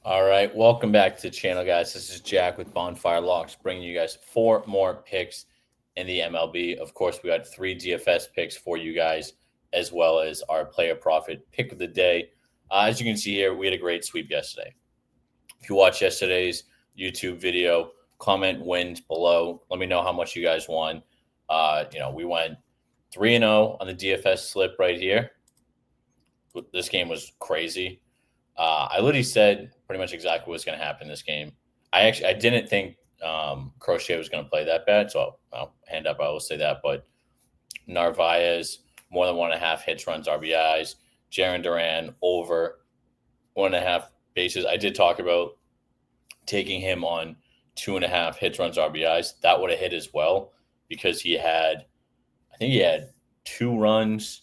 All right, welcome back to the channel, guys. This is Jack with Bonfire Locks, bringing you guys four more picks in the MLB. Of course, we got three DFS picks for you guys, as well as our player profit pick of the day. As you can see here, we had a great sweep yesterday. If you watched yesterday's YouTube video, comment wins below. Let me know how much you guys won. We went 3-0 on the DFS slip right here. This game was crazy. I literally said pretty much exactly what's going to happen in this game. I didn't think Crochet was going to play that bad, so I'll hand up. I will say that, but Narvaez more than 1.5 hits, runs, RBIs. Jaron Duran over 1.5 bases. I did talk about taking him on 2.5 hits, runs, RBIs. That would have hit as well because I think he had 2 runs.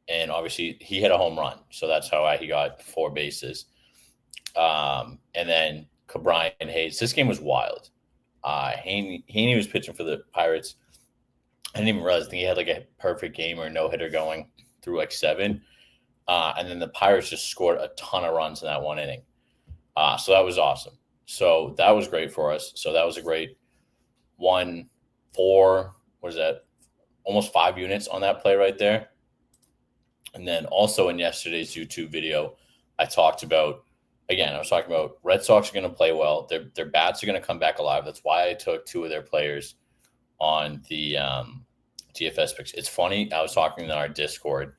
And obviously he hit a home run, so that's how he got 4 bases. And then Cabrian Hayes. This game was wild. Haney was pitching for the Pirates. I didn't even realize. I think he had like a perfect game or no hitter going through like 7. And then the Pirates just scored a ton of runs in that one inning. So that was awesome. So that was great for us. So that was a great 4. What is that? Almost 5 units on that play right there. And then also in yesterday's YouTube video, I was talking about Red Sox are going to play well. Their bats are going to come back alive. That's why I took 2 of their players on the DFS picks. It's funny. I was talking in our Discord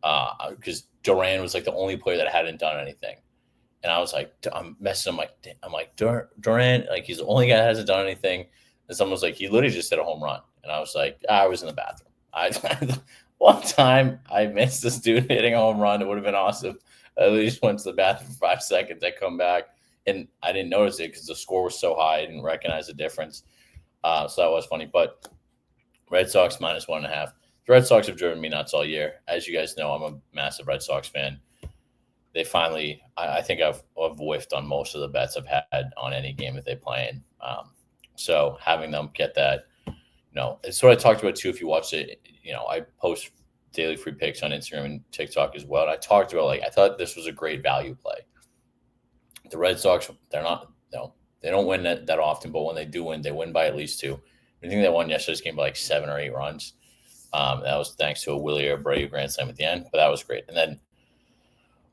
because Duran was like the only player that hadn't done anything. And I was like, I'm messing. I'm like Duran, like he's the only guy that hasn't done anything. And someone was like, he literally just hit a home run. And I was like, I was in the bathroom. One time I missed this dude hitting a home run. It would have been awesome. I least went to the bathroom for 5 seconds. I come back and I didn't notice it because the score was so high. I didn't recognize the difference. So that was funny. But Red Sox minus 1.5. The Red Sox have driven me nuts all year. As you guys know, I'm a massive Red Sox fan. They finally, I think I've whiffed on most of the bets I've had on any game that they play in. So having them get that, it's what I talked about too. If you watched it, I post daily free picks on Instagram and TikTok as well. And I talked about I thought this was a great value play. The Red Sox, they're not, they don't win that often, but when they do win, they win by at least 2. I think they won yesterday's game by like 7 or 8 runs. That was thanks to a Willie Abreu grand slam at the end, but that was great. And then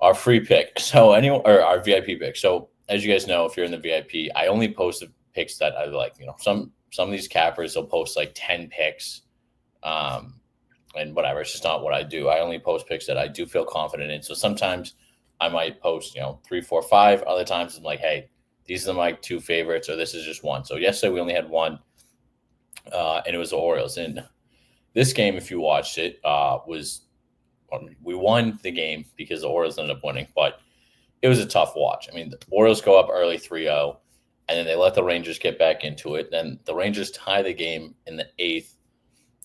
our free pick, our VIP pick. So as you guys know, if you're in the VIP, I only post the picks that I like. Some of these cappers will post like 10 picks, and whatever. It's just not what I do. I only post picks that I do feel confident in. So sometimes I might post 3, 4, 5. Other times I'm like, hey, these are my 2 favorites, or this is just one. So yesterday we only had one, and it was the Orioles. And this game, if you watched it, we won the game because the Orioles ended up winning, but it was a tough watch. I mean, the Orioles go up early 3-0, and then they let the Rangers get back into it. Then the Rangers tie the game in the 8th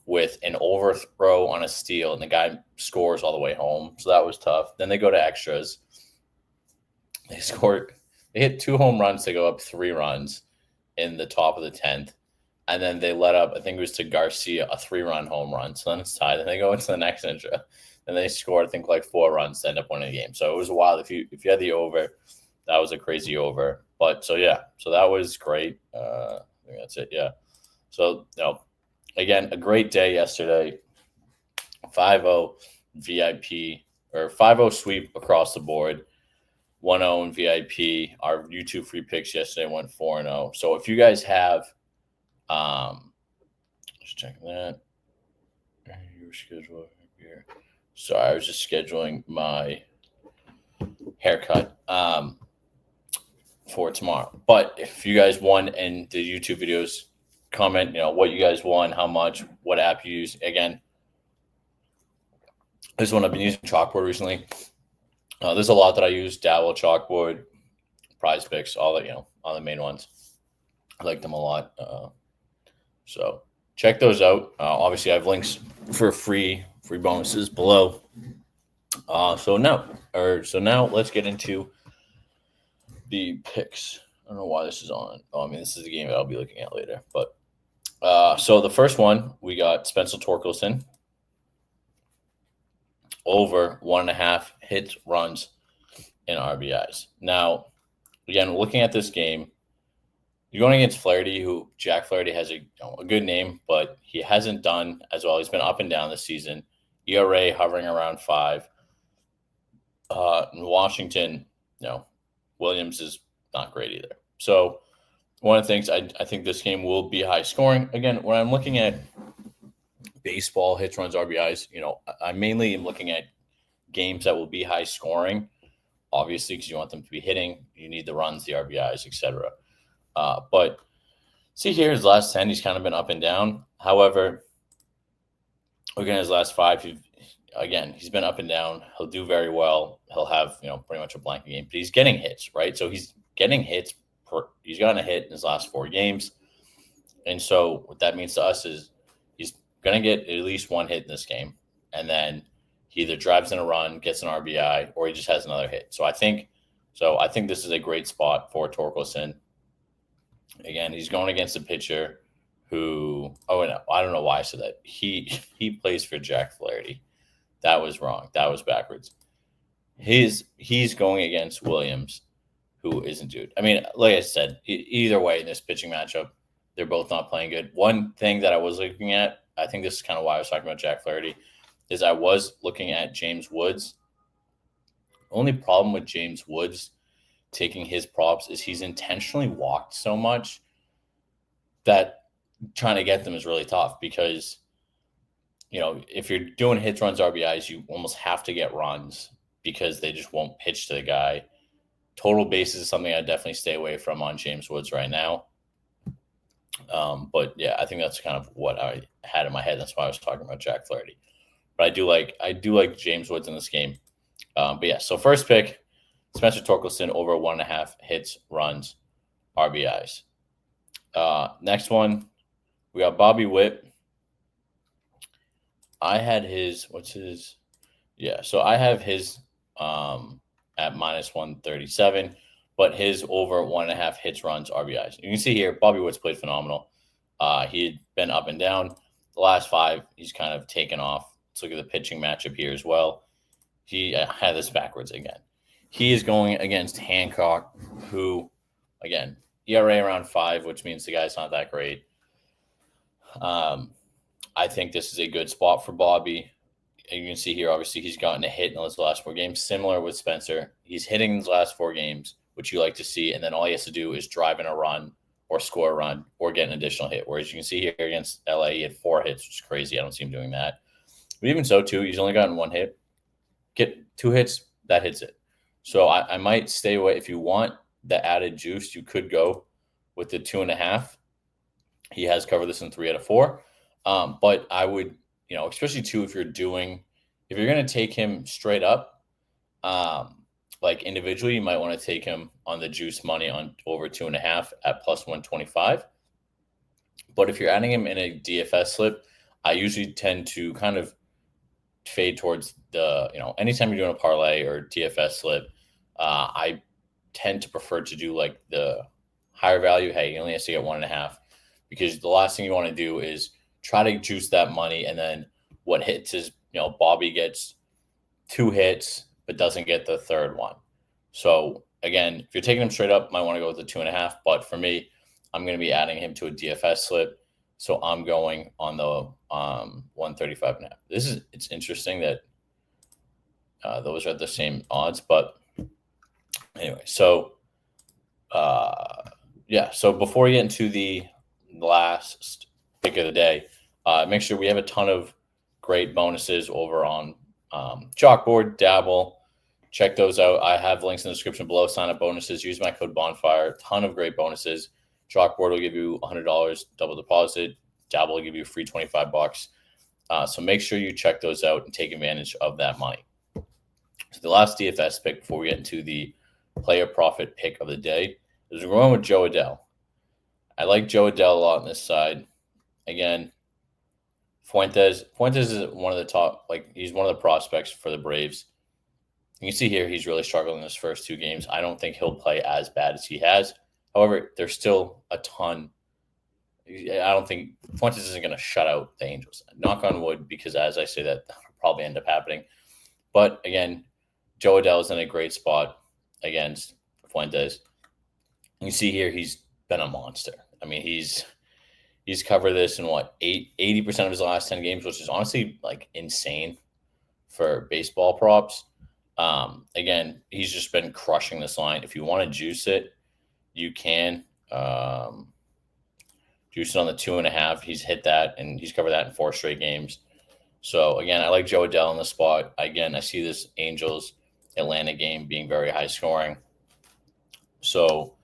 with an overthrow on a steal, and the guy scores all the way home. So that was tough. Then they go to extras. They hit 2 home runs to go up 3 runs in the top of the 10th. And then they let up, I think it was to Garcia, a 3-run home run. So then it's tied. Then they go into the next inning. And they scored, I think, like 4 runs to end up winning the game. So it was wild. If you had the over, that was a crazy over. But so that was great. I think that's it. Yeah. So again, a great day yesterday. 5-0 VIP or 5-0 sweep across the board. 1-0 in VIP. Our YouTube free picks yesterday went 4-0. So if you guys have, just checking that. Your schedule here. Sorry, I was just scheduling my haircut for tomorrow. But if you guys won in the YouTube videos, comment, what you guys won, how much, what app you use. Again, this one I've been using Chalkboard recently. There's a lot that I use: Dabble, Chalkboard, Prize Picks, all the main ones. I like them a lot. So check those out. Obviously, I have links for free bonuses below. So now let's get into the picks. I don't know why this is on. This is the game that I'll be looking at later. But so the first one, we got Spencer Torkelson over 1.5 hits, runs, in RBIs. Now, again, looking at this game, you're going against Flaherty, who Jack Flaherty has a good name, but he hasn't done as well. He's been up and down this season. ERA hovering around 5. In Washington, Williams is not great either. So one of the things I think this game will be high scoring. Again, when I'm looking at baseball, hits, runs, RBIs, I mainly am looking at games that will be high scoring, obviously, because you want them to be hitting. You need the runs, the RBIs, etc. But see here, his last 10, he's kind of been up and down. However, again, his last 5, he's been up and down. He'll do very well. He'll have, pretty much a blank game, but he's getting hits, right? So he's getting hits. He's gotten a hit in his last 4 games. And so what that means to us is he's going to get at least 1 hit in this game. And then he either drives in a run, gets an RBI, or he just has another hit. So I think this is a great spot for Torkelson. Again, he's going against a pitcher who, I don't know why I said that. He plays for Jack Flaherty. That was wrong. That was backwards. He's going against Williams, who isn't dude. I mean, like I said, either way in this pitching matchup, they're both not playing good. One thing that I was looking at, I think this is kind of why I was talking about Jack Flaherty, is I was looking at James Woods. Only problem with James Woods taking his props is he's intentionally walked so much that trying to get them is really tough because, if you're doing hits, runs, RBIs, you almost have to get runs because they just won't pitch to the guy. Total bases is something I definitely stay away from on James Woods right now. But yeah, I think that's kind of what I had in my head. That's why I was talking about Jack Flaherty. But I do like James Woods in this game. But yeah, so first pick, Spencer Torkelson over 1.5 hits, runs, RBIs. Next one, we got Bobby Witt. I had his, so I have his at minus 137, but his over 1.5 hits, runs, RBIs. You can see here, Bobby Witt's played phenomenal. He had been up and down. The last 5, he's kind of taken off. Let's look at the pitching matchup here as well. He had this backwards again. He is going against Hancock, who, again, ERA around 5, which means the guy's not that great. I think this is a good spot for Bobby. And you can see here, obviously, he's gotten a hit in his last 4 games. Similar with Spencer. He's hitting in his last 4 games, which you like to see. And then all he has to do is drive in a run or score a run or get an additional hit. Whereas you can see here against LA, he had 4 hits, which is crazy. I don't see him doing that. But even so, too, he's only gotten 1 hit. Get 2 hits, that hits it. So I might stay away. If you want the added juice, you could go with the 2.5. He has covered this in 3 out of 4. But I would, especially too, if you're going to take him straight up, like individually, you might want to take him on the juice money on over 2.5 at plus 125. But if you're adding him in a DFS slip, I usually tend to kind of fade towards the, anytime you're doing a parlay or DFS slip, I tend to prefer to do like the higher value. Hey, you only have to get 1.5, because the last thing you want to do is try to juice that money. And then what hits is, Bobby gets 2 hits, but doesn't get the third one. So again, if you're taking him straight up, might want to go with the 2.5. But for me, I'm going to be adding him to a DFS slip. So I'm going on the 135.5. It's interesting that those are the same odds, but anyway, so so before we get into the last pick of the day, make sure we have a ton of great bonuses over on Chalkboard, Dabble. Check those out. I have links in the description below. Sign up bonuses. Use my code Bonfire. Ton of great bonuses. Chalkboard will give you $100 double deposit. Dabble will give you a free $25. So make sure you check those out and take advantage of that money. So the last DFS pick before we get into the player profit pick of the day is we're going with Joe Adell. I like Joe Adell a lot on this side. Again, Fuentes is one of the top, he's one of the prospects for the Braves. You can see here he's really struggling in his first 2 games. I don't think he'll play as bad as he has. However, there's still a ton. I don't think Fuentes isn't going to shut out the Angels. Knock on wood, because as I say, that will probably end up happening. But again, Joe Adell is in a great spot. against Fuentes. You see here, he's been a monster. I mean, he's covered this in what 80% of his last 10 games, which is honestly like insane for baseball props. Again, he's just been crushing this line. If you want to juice it, you can juice it on the 2.5. He's hit that, and he's covered that in 4 straight games. So again, I like Joe Adell in the spot. Again, I see this Angels Atlanta game being very high scoring. So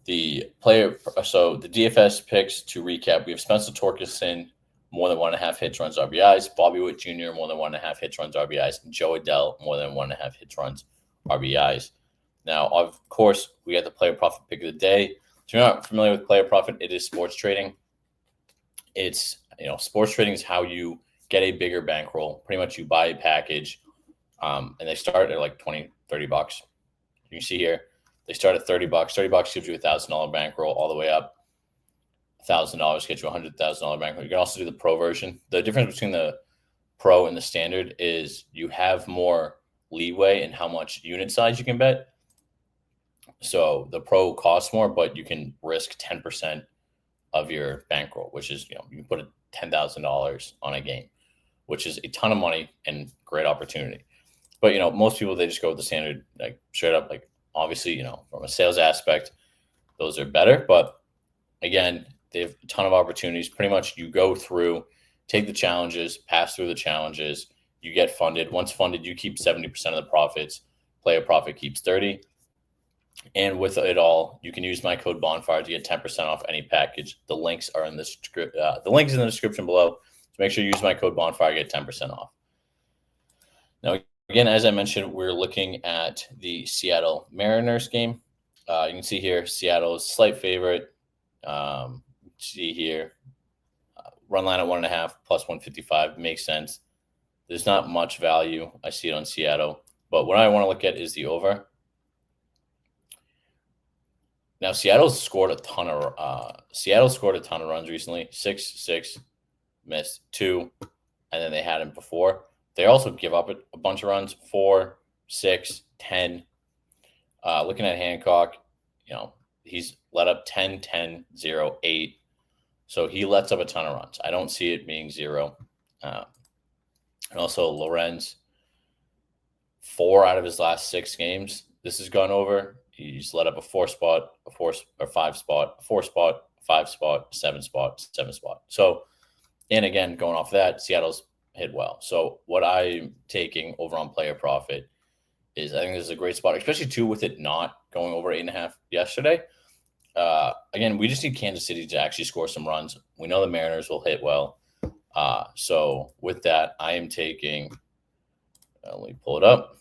the DFS picks, to recap, we have Spencer Torkelson, more than 1.5 hits, runs, RBIs. Bobby Witt Jr., more than 1.5 hits, runs, RBIs. And Joe Adell, more than 1.5 hits, runs, RBIs. Now, of course, we got the player profit pick of the day. If you're not familiar with player profit, it is sports trading. It's, sports trading is how you get a bigger bankroll. Pretty much you buy a package, and they start at like $20, $30. You can see here, they start at $30. $30 gives you a $1,000 bankroll all the way up. $1,000 gets you a $100,000 bankroll. You can also do the pro version. The difference between the pro and the standard is you have more leeway in how much unit size you can bet. So the pro costs more, but you can risk 10% of your bankroll, which is, you can put $10,000 on a game, which is a ton of money and great opportunity. But, most people, they just go with the standard, like straight up, like obviously, from a sales aspect, those are better. But again, they have a ton of opportunities. Pretty much you go through, take the challenges, pass through the challenges, you get funded. Once funded, you keep 70% of the profits. Player profit keeps 30. And with it all, you can use my code Bonfire to get 10% off any package. The links are in the script. The link is in the description below. So make sure you use my code Bonfire to get 10% off. Now, again, as I mentioned, we're looking at the Seattle Mariners game. You can see here, Seattle is slight favorite. See here, run line at 1.5 plus 155 makes sense. There's not much value. I see it on Seattle, but what I want to look at is the over. Now, Seattle's scored a ton of runs recently. 6, missed 2, and then they had him before. They also give up a bunch of runs. 4, 6, 10. Looking at Hancock, he's let up 10, 10, 0, 8. So he lets up a ton of runs. I don't see it being 0. And also Lorenz, 4 out of his last 6 games, this has gone over. He's let up a 4 spot, a 4 or 5 spot, a 4 spot, 5 spot, 7 spot, 7 spot. So, and again, going off that, Seattle's hit well. So what I'm taking over on player profit is, I think this is a great spot, especially too with it not going over 8.5 yesterday. Again, we just need Kansas City to actually score some runs. We know the Mariners will hit well. So with that, I am taking, let me pull it up.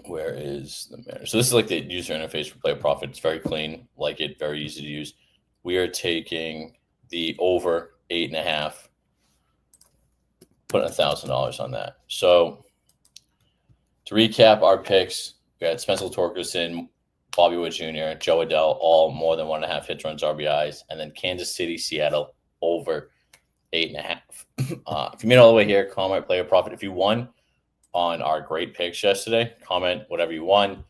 Where is the Mariners? So this is like the user interface for player profit. It's very clean, like it, very easy to use. We are taking the over 8.5, putting $1,000 on that. So to recap our picks, we got Spencer Torkelson, Bobby Witt Jr., Joe Adell, all more than 1.5 hits, runs, RBIs, and then Kansas City, Seattle over 8.5. If you made it all the way here, comment player profit. If you won on our great picks yesterday, comment whatever you won.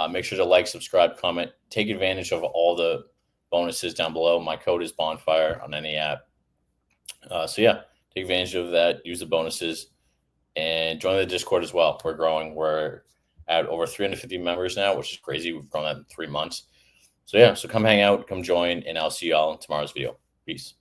Make sure to like, subscribe, comment. Take advantage of all the bonuses down below. My code is Bonfire on any app. So yeah, take advantage of that. Use the bonuses and join the Discord as well. We're growing. We're at over 350 members now, which is crazy. We've grown that in 3 months. So yeah, so come hang out, come join, and I'll see you all in tomorrow's video. Peace.